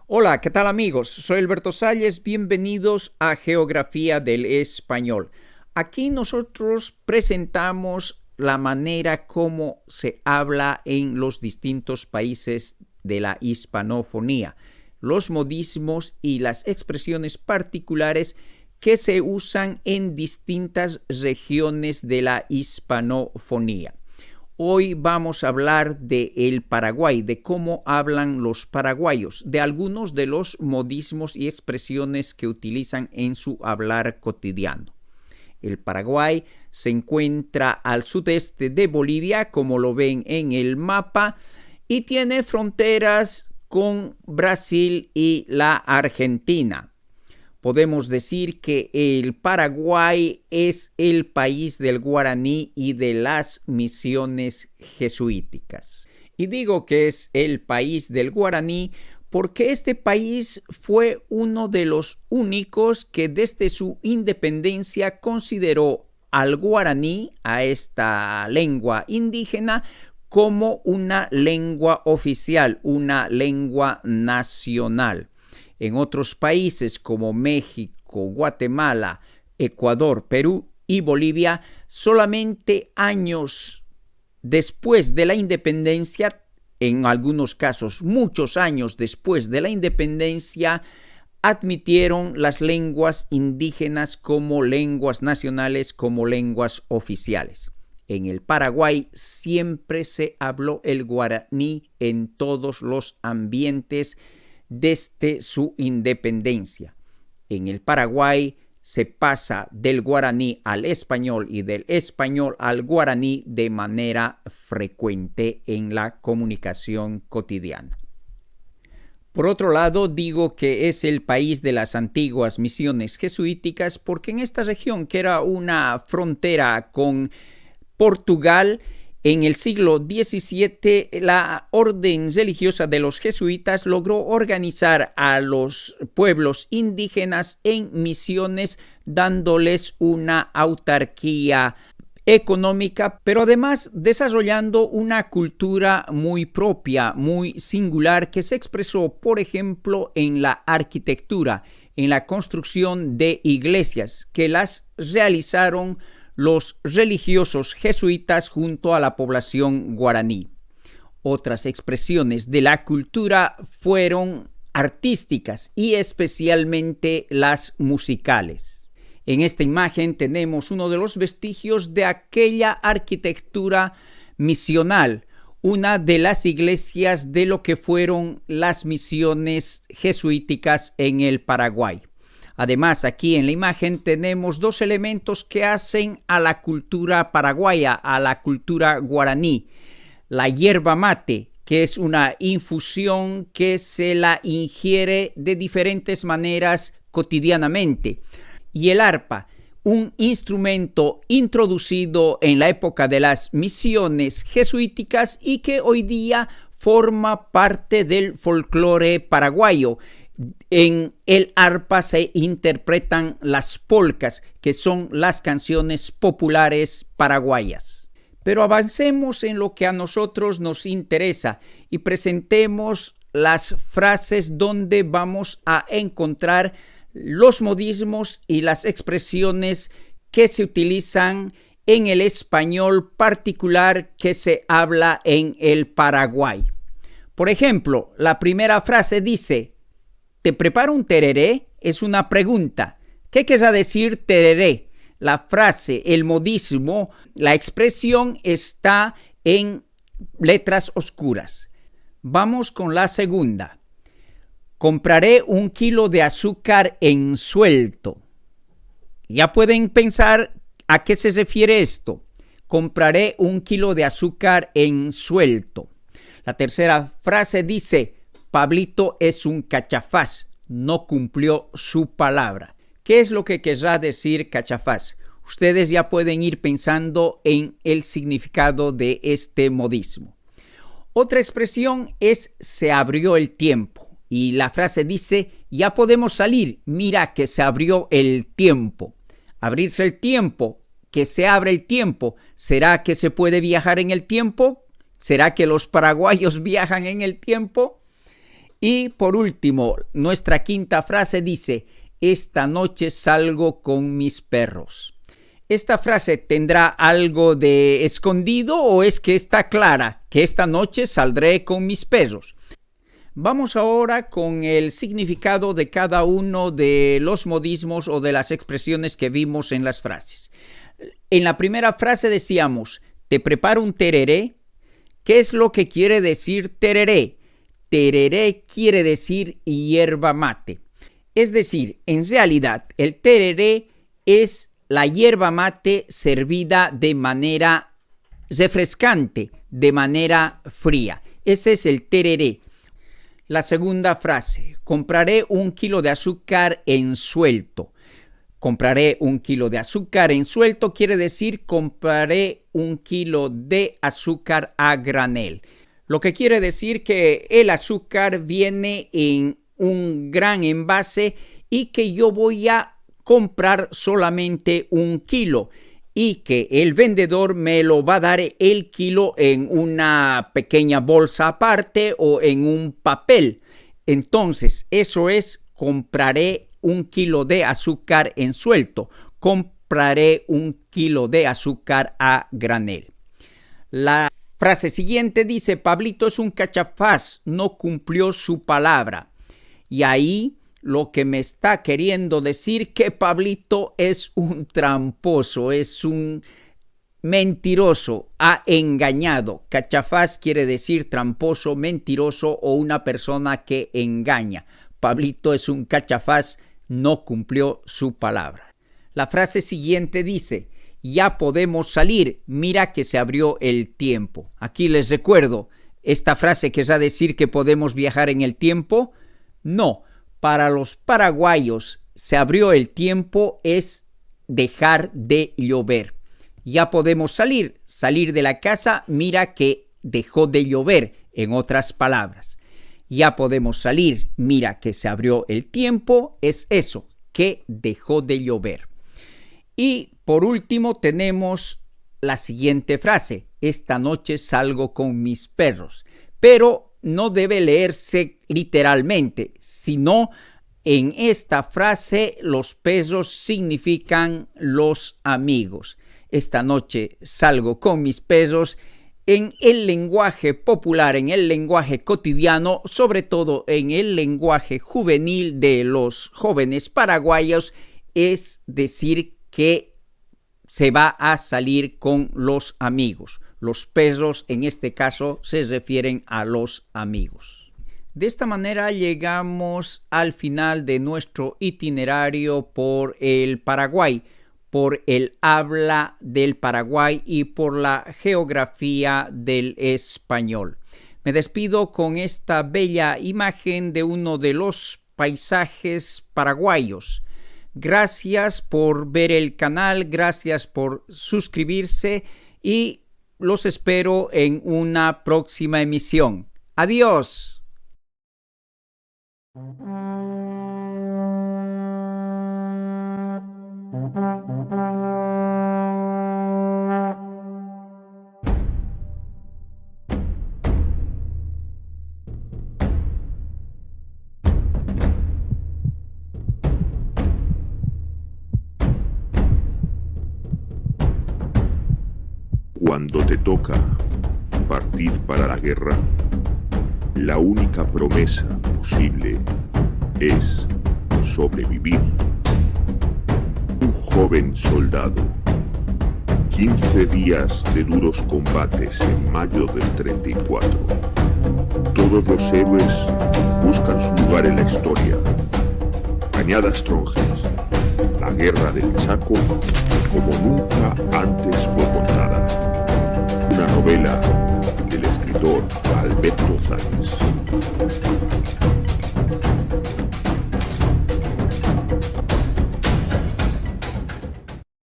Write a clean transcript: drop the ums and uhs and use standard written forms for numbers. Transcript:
Hola, ¿qué tal amigos? Soy Alberto Salles, bienvenidos a Geografía del Español. Aquí nosotros presentamos la manera como se habla en los distintos países de la hispanofonía, los modismos y las expresiones particulares que se usan en distintas regiones de la hispanofonía. Hoy vamos a hablar de el Paraguay, de cómo hablan los paraguayos, de algunos de los modismos y expresiones que utilizan en su hablar cotidiano. El Paraguay se encuentra al sudeste de Bolivia, como lo ven en el mapa, y tiene fronteras con Brasil y la Argentina. Podemos decir que el Paraguay es el país del guaraní y de las misiones jesuíticas. Y digo que es el país del guaraní porque este país fue uno de los únicos que desde su independencia consideró al guaraní, a esta lengua indígena, como una lengua oficial, una lengua nacional. En otros países como México, Guatemala, Ecuador, Perú y Bolivia, solamente años después de la independencia, en algunos casos muchos años después de la independencia, admitieron las lenguas indígenas como lenguas nacionales, como lenguas oficiales. En el Paraguay siempre se habló el guaraní en todos los ambientes desde su independencia. En el Paraguay se pasa del guaraní al español y del español al guaraní de manera frecuente en la comunicación cotidiana. Por otro lado, digo que es el país de las antiguas misiones jesuíticas porque en esta región, que era una frontera con Portugal, en el siglo XVII, la orden religiosa de los jesuitas logró organizar a los pueblos indígenas en misiones, dándoles una autarquía económica, pero además desarrollando una cultura muy propia, muy singular, que se expresó, por ejemplo, en la arquitectura, en la construcción de iglesias, que las realizaron los religiosos jesuitas junto a la población guaraní. Otras expresiones de la cultura fueron artísticas y especialmente las musicales. En esta imagen tenemos uno de los vestigios de aquella arquitectura misional, una de las iglesias de lo que fueron las misiones jesuíticas en el Paraguay. Además, aquí en la imagen tenemos dos elementos que hacen a la cultura paraguaya, a la cultura guaraní. La yerba mate, que es una infusión que se la ingiere de diferentes maneras cotidianamente. Y el arpa, un instrumento introducido en la época de las misiones jesuíticas y que hoy día forma parte del folclore paraguayo. En el arpa se interpretan las polcas, que son las canciones populares paraguayas. Pero avancemos en lo que a nosotros nos interesa y presentemos las frases donde vamos a encontrar los modismos y las expresiones que se utilizan en el español particular que se habla en el Paraguay. Por ejemplo, la primera frase dice: ¿te preparo un tereré? Es una pregunta. ¿Qué querrá decir tereré? La frase, el modismo, la expresión está en letras oscuras. Vamos con la segunda. Compraré 1 kilo de azúcar en suelto. Ya pueden pensar a qué se refiere esto. Compraré 1 kilo de azúcar en suelto. La tercera frase dice: Pablito es un cachafaz, no cumplió su palabra. ¿Qué es lo que querrá decir cachafaz? Ustedes ya pueden ir pensando en el significado de este modismo. Otra expresión es se abrió el tiempo. Y la frase dice: ya podemos salir, mira que se abrió el tiempo. Abrirse el tiempo, que se abre el tiempo. ¿Será que se puede viajar en el tiempo? ¿Será que los paraguayos viajan en el tiempo? Y por último, nuestra quinta frase dice, esta noche salgo con mis perros. ¿Esta frase tendrá algo de escondido o es que está clara que esta noche saldré con mis perros? Vamos ahora con el significado de cada uno de los modismos o de las expresiones que vimos en las frases. En la primera frase decíamos, te preparo un tereré. ¿Qué es lo que quiere decir tereré? Tereré quiere decir hierba mate. Es decir, en realidad, el tereré es la hierba mate servida de manera refrescante, de manera fría. Ese es el tereré. La segunda frase, compraré 1 kilo de azúcar en suelto. Compraré 1 kilo de azúcar en suelto quiere decir compraré 1 kilo de azúcar a granel. Lo que quiere decir que el azúcar viene en un gran envase y que yo voy a comprar solamente 1 kilo y que el vendedor me lo va a dar el kilo en una pequeña bolsa aparte o en un papel. Entonces, eso es compraré 1 kilo de azúcar en suelto. Compraré 1 kilo de azúcar a granel. La frase siguiente dice, Pablito es un cachafaz, no cumplió su palabra. Y ahí lo que me está queriendo decir que Pablito es un tramposo, es un mentiroso, ha engañado. Cachafaz quiere decir tramposo, mentiroso o una persona que engaña. Pablito es un cachafaz, no cumplió su palabra. La frase siguiente dice, ya podemos salir, mira que se abrió el tiempo. Aquí les recuerdo, esta frase querrá decir que podemos viajar en el tiempo. No, para los paraguayos se abrió el tiempo es dejar de llover. Ya podemos salir de la casa, mira que dejó de llover, en otras palabras. Ya podemos salir, mira que se abrió el tiempo, es eso, que dejó de llover. Y por último tenemos la siguiente frase, esta noche salgo con mis perros, pero no debe leerse literalmente, sino en esta frase los perros significan los amigos. Esta noche salgo con mis perros. En el lenguaje popular, en el lenguaje cotidiano, sobre todo en el lenguaje juvenil de los jóvenes paraguayos, es decir que se va a salir con los amigos. Los perros en este caso se refieren a los amigos. De esta manera llegamos al final de nuestro itinerario por el Paraguay, por el habla del Paraguay y por la geografía del español. Me despido con esta bella imagen de uno de los paisajes paraguayos. Gracias por ver el canal, gracias por suscribirse y los espero en una próxima emisión. ¡Adiós! Cuando te toca partir para la guerra, la única promesa posible es sobrevivir. Un joven soldado, 15 días de duros combates en mayo del 34. Todos los héroes buscan su lugar en la historia. Cañadas Tronjes, la guerra del Chaco, como nunca antes fue contada. Una novela del escritor Alberto Zayas.